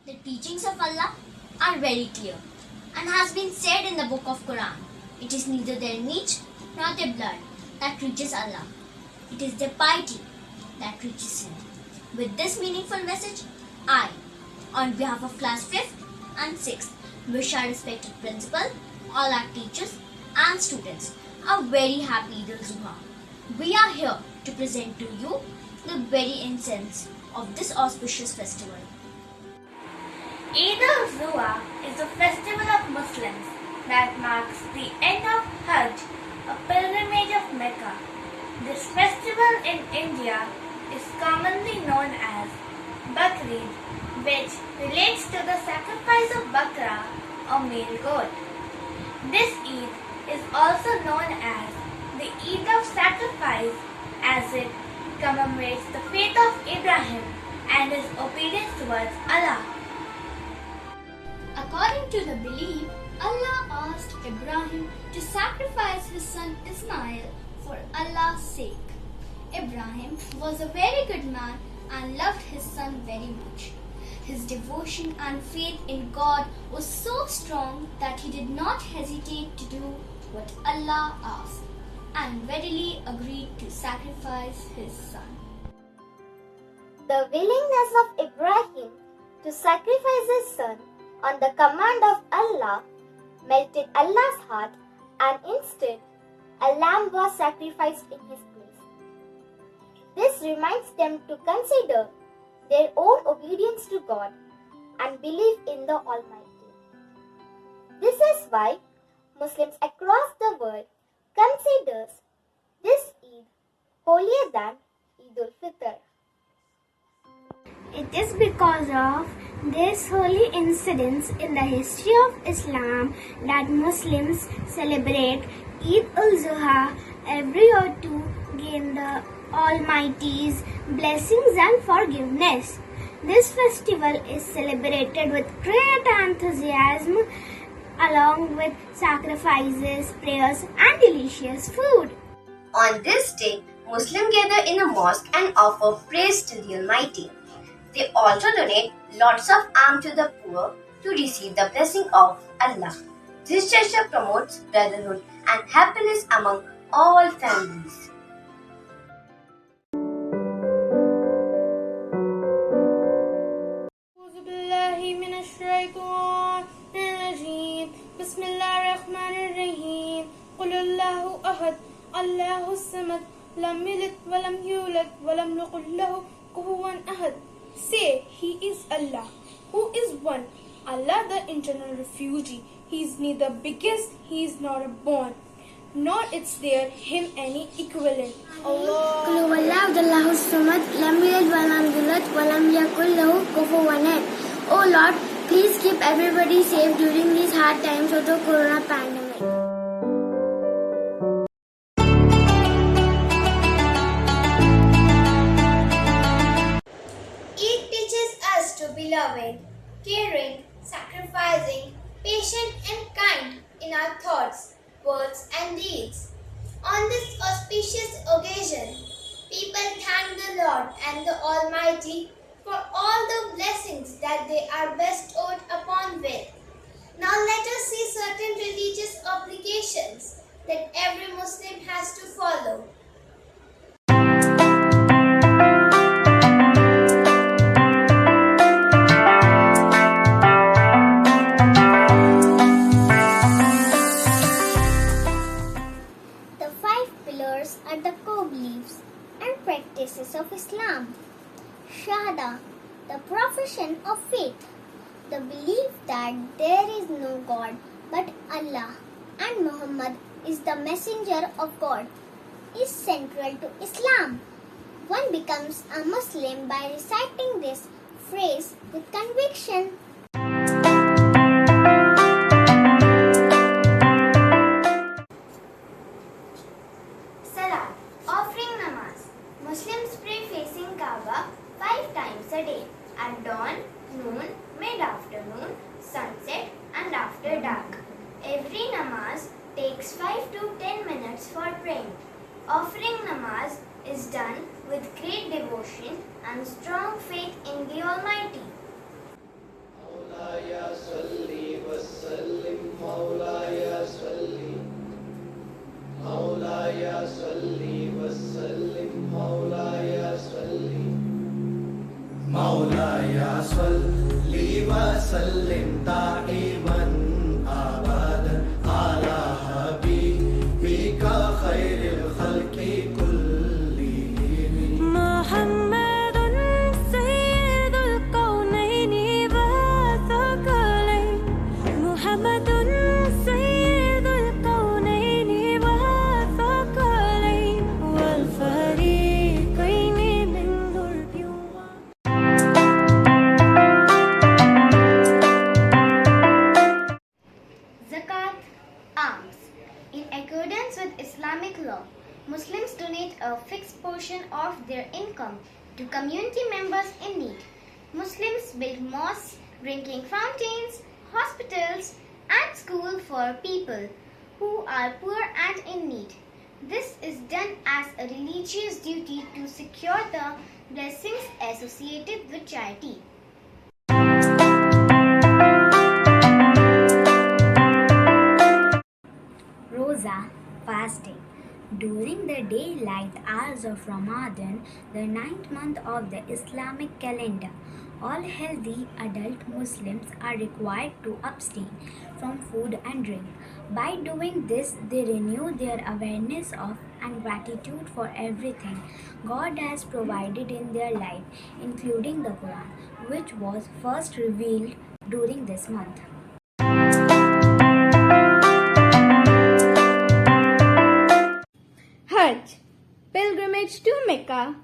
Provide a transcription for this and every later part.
The teachings of Allah are very clear and has been said in the book of Quran. It is neither their meat nor their blood that reaches Allah. It is their piety that reaches Him. With this meaningful message, I, on behalf of class 5th and 6th, wish our respected principal, all our teachers and students a very happy Eid al-Zuha. We are here to present to you the very essence of this auspicious festival. Eid al-Zuha is a festival of Muslims that marks the end of Hajj, a pilgrimage of Mecca. This festival in India is commonly known as Bakrid, which relates to the sacrifice of Bakra, or male goat. This Eid is also known as the Eid of Sacrifice, as it commemorates the faith of Ibrahim and his obedience towards Allah. According to the belief, Allah asked Ibrahim to sacrifice his son Ismail for Allah's sake. Ibrahim was a very good man and loved his son very much. His devotion and faith in God was so strong that he did not hesitate to do what Allah asked and readily agreed to sacrifice his son. The willingness of Ibrahim to sacrifice his son on the command of Allah melted Allah's heart, and instead a lamb was sacrificed in his place. This reminds them to consider their own obedience to God and belief in the Almighty. This is why Muslims across the world considers this Eid holier than Eid al-Fitr. It is because of this holy incidents in the history of Islam that Muslims celebrate Eid al-Zuha every year to gain the Almighty's blessings and forgiveness. This festival is celebrated with great enthusiasm along with sacrifices, prayers and delicious food. On this day, Muslims gather in a mosque and offer praise to the Almighty. They also donate lots of alms to the poor to receive the blessing of Allah. This gesture promotes brotherhood and happiness among all families. الله الصمد لم يلد ولم يولد ولم يكن له كفوا أحد. Say, He is Allah, who is one, Allah the eternal refugee. He is neither biggest, He is not born, nor is there Him any equivalent. Allah. Oh Lord, please keep everybody safe during these hard times of the Corona pandemic. Loving, caring, sacrificing, patient and kind in our thoughts, words and deeds. On this auspicious occasion, people thank the Lord and the Almighty for all the blessings that they are bestowed upon with. Now let us see certain religious obligations that every Muslim has to follow. Are the core beliefs and practices of Islam. Shahada, the profession of faith. The belief that there is no God but Allah and Muhammad is the messenger of God is central to Islam. One becomes a Muslim by reciting this phrase with conviction. Salat, offering namaz. Muslims pray facing Kaaba 5 times a day, at dawn, noon, mid-afternoon, sunset and after dark. Every namaz takes 5 to 10 minutes for praying. Offering namaz is done with great devotion and strong faith in the Almighty. مولاي صل وسلم دائما ابدا على حبيبك خير الخلق كلهم محمد سيد الكونين والثقلين محمد سيد الكونين والثقلين والفريقين من ذرب Zakat, alms. In accordance with Islamic law, Muslims donate a fixed portion of their income to community members in need. Muslims build mosques, drinking fountains, hospitals, and schools for people who are poor and in need. This is done as a religious duty to secure the blessings associated with charity. Rosa, fasting. During the daylight hours of Ramadan, the 9th month of the Islamic calendar, all healthy adult Muslims are required to abstain from food and drink. By doing this, they renew their awareness of and gratitude for everything God has provided in their life, including the Quran, which was first revealed during this month. Hajj, pilgrimage to Mecca.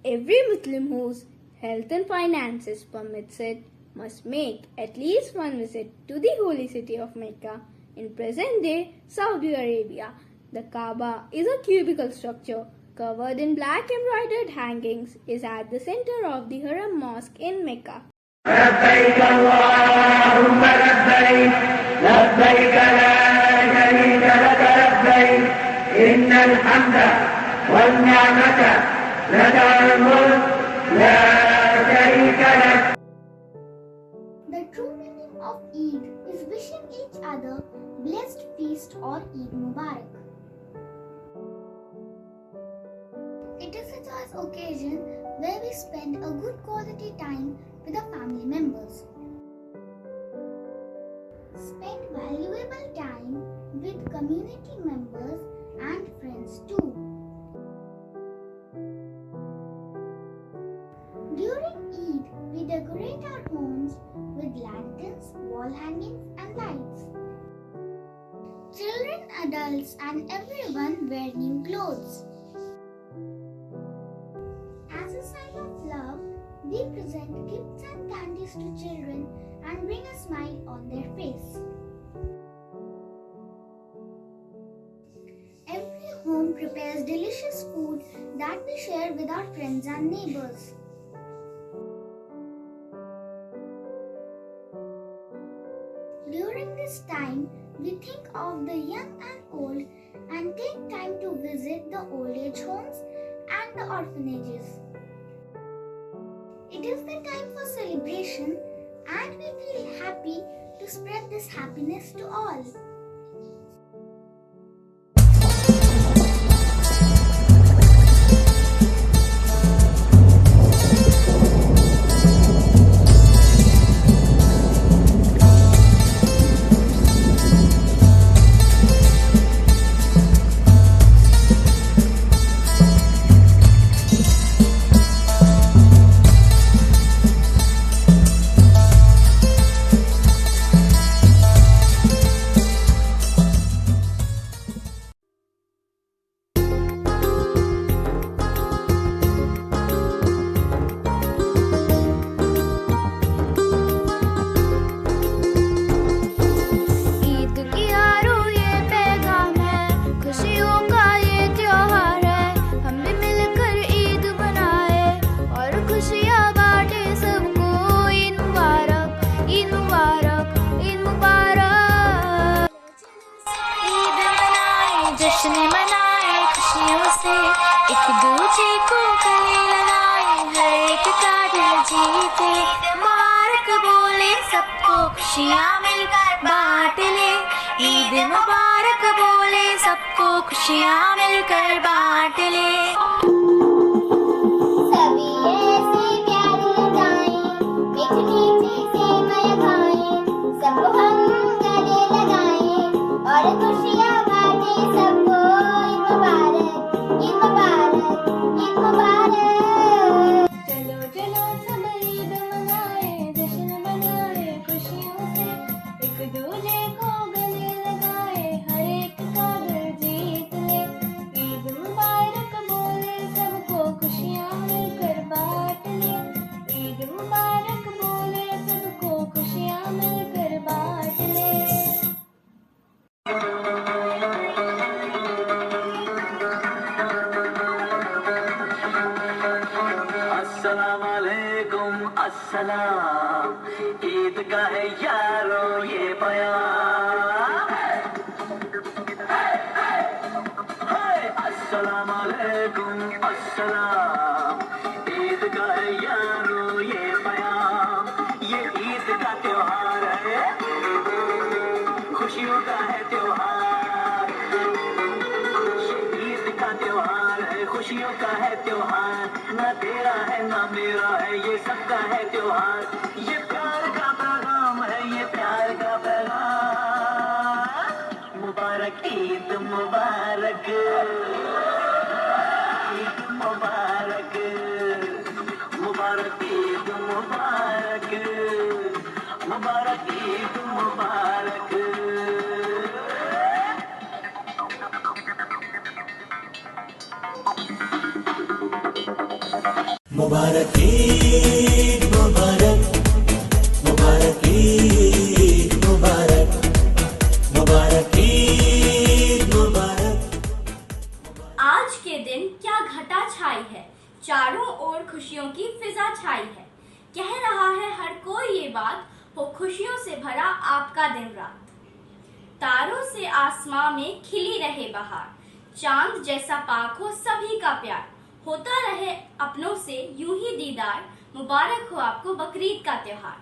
Every Muslim whose health and finances permits it must make at least one visit to the holy city of Mecca in present-day Saudi Arabia. The Kaaba is a cubical structure covered in black embroidered hangings, is at the center of the Haram Mosque in Mecca. لبيك اللهم لبيك لبيك لا شريك لك لبيك إن الحمد والنعمة لك الملك لا شريك لك. The true meaning of Eid is wishing each other blessed feast or Eid Mubarak. It is a joyous occasion where we spend a good quality time with our family members. Spend valuable time with community members and friends too. During Eid, we decorate our homes with lanterns, wall hangings and lights. Children, adults and everyone wear new clothes. As a sign of love, we present gifts and candies to children and bring a smile on their face. Every home prepares delicious food that we share with our friends and neighbors. During this time, we think of the young and old and take time to visit the old age homes and the orphanages. It is the time for celebration and we feel happy to spread this happiness to all. से, एक दूजे को गले लगाए, हर एक का दिल जीते। मुबारक बोले सबको खुशियाँ मिलकर बांट ले, ईद मुबारक बोले सबको खुशियाँ मिलकर बांट ले। सभी ऐसे प्यार लगाएं, मीठी मीठी सेवइयां खाएं, सबको हम गले लगाएं और खुशियाँ बांटें सबको। ईद मुबारक, ईद मुबारक। चलो चलो सब ईद मनाए, जश्न मनाए खुशियों से, एक दूजे को गले लगाए, हर एक का दिल जीत ले। ईद मुबारक बोले सबको खुशियाँ मिलकर बांट ले, ईद मुबारक बोले सबको खुशियाँ मिलकर बांट ले। अस्सलाम वालेकुम अस्सलाम, ईद का है यारो ये बयान। अस्सलाम वालेकुम अस्सलाम, ईद का है यारो ये बयान। ये ईद का त्योहार है, खुशियों का है त्योहार। ये ईद का त्योहार है, खुशियों का है त्योहार। ना तेरा है ना मेरा है, ये सबका है त्योहार। ये प्यार का पैगाम है, ये प्यार का पैगाम। मुबारक ईद मुबारक, ईद मुबारक, मुबारक ईद मुबारक, मुबारक ईद मुबारक। मुबारक ईद मुबारक, मुबारक ईद मुबारक, मुबारक ईद मुबारक। आज के दिन क्या घटा छाई है, चारों ओर खुशियों की फिजा छाई है। कह रहा है हर कोई ये बात, हो खुशियों से भरा आपका दिन रात। तारों से आसमां में खिली रहे बहार, चांद जैसा पाक हो सभी का प्यार, होता रहे अपनों से यूं ही दीदार। मुबारक हो आपको बकरीद का त्योहार।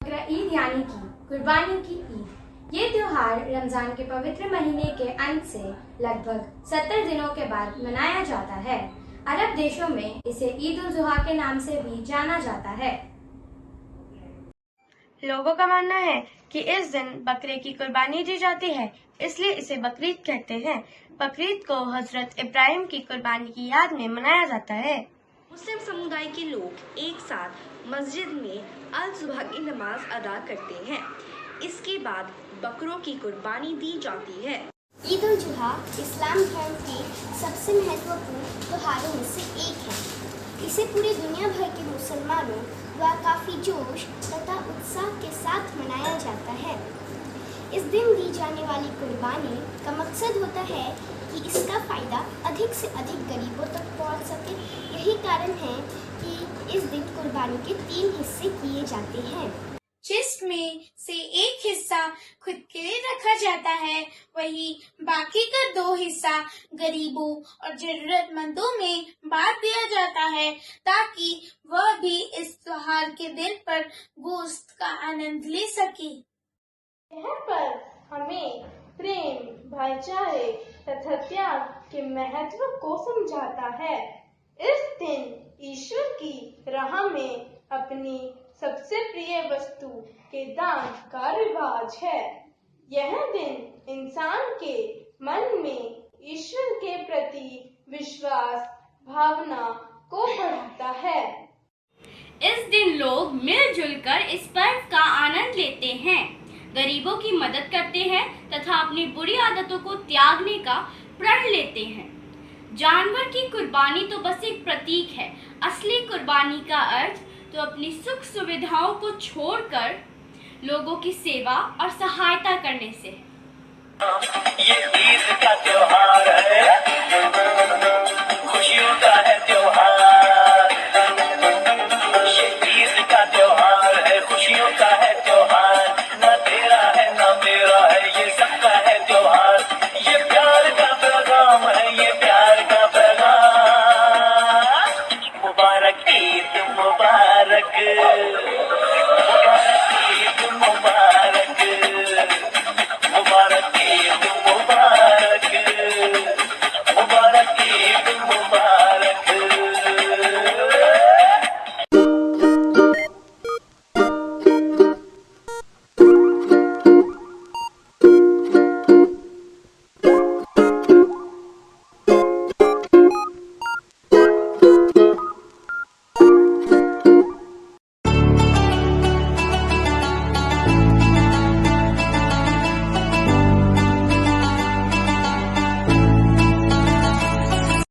बकरा ईद यानी कि कुर्बानी की ईद। ये त्योहार रमजान के पवित्र महीने के अंत से लगभग 70 दिनों के बाद मनाया जाता है। अरब देशों में इसे ईद उल जुहा के नाम से भी जाना जाता है। लोगों का मानना है कि इस दिन बकरे की कुर्बानी दी जाती है, इसलिए इसे बकरीद कहते हैं। बकरीद को हजरत इब्राहिम की कुर्बानी की याद में मनाया जाता है। मुस्लिम समुदाय के लोग एक साथ मस्जिद में अल सुबह की नमाज अदा करते हैं। इसके बाद बकरों की कुर्बानी दी जाती है। ईद उल जुहा इस्लाम धर्म के सबसे महत्वपूर्ण त्योहारों में से एक है। इसे पूरी दुनिया भर के मुसलमानों द्वारा काफ़ी जोश तथा उत्साह के साथ मनाया जाता है। इस दिन दी जाने वाली कुर्बानी का मकसद होता है कि इसका फ़ायदा अधिक से अधिक गरीबों तक पहुंच सके। यही कारण है कि इस दिन कुर्बानी के 3 हिस्से किए जाते हैं, जिसमें से एक हिस्सा खुद के लिए रखा जाता है, वही बाकी का 2 हिस्सा गरीबों और जरूरतमंदों में बांट दिया जाता है, ताकि वह भी इस त्योहार के दिन पर गोश्त का आनंद ले सके। यह पर्व हमें प्रेम, भाईचारे तथा त्याग के महत्व को समझाता है। इस दिन ईश्वर की राह में अपनी सबसे प्रिय वस्तु के दान का रिवाज है। यह दिन इंसान के मन में ईश्वर के प्रति विश्वास भावना को बढ़ाता है। इस दिन लोग मिलजुल कर इस पर्व का आनंद लेते हैं, गरीबों की मदद करते हैं तथा अपनी बुरी आदतों को त्यागने का प्रण लेते हैं। जानवर की कुर्बानी तो बस एक प्रतीक है, असली कुर्बानी का अर्थ तो अपनी सुख सुविधाओं को छोड़कर लोगों की सेवा और सहायता करने से। ये ईद का त्योहार है, खुशियों का है त्योहार। ये ईद का त्योहार है, खुशियों का है त्योहार। ना तेरा है ना मेरा है, ये सबका है त्योहार। ये प्यार का पैगाम है, ये प्यार का पैगाम। बने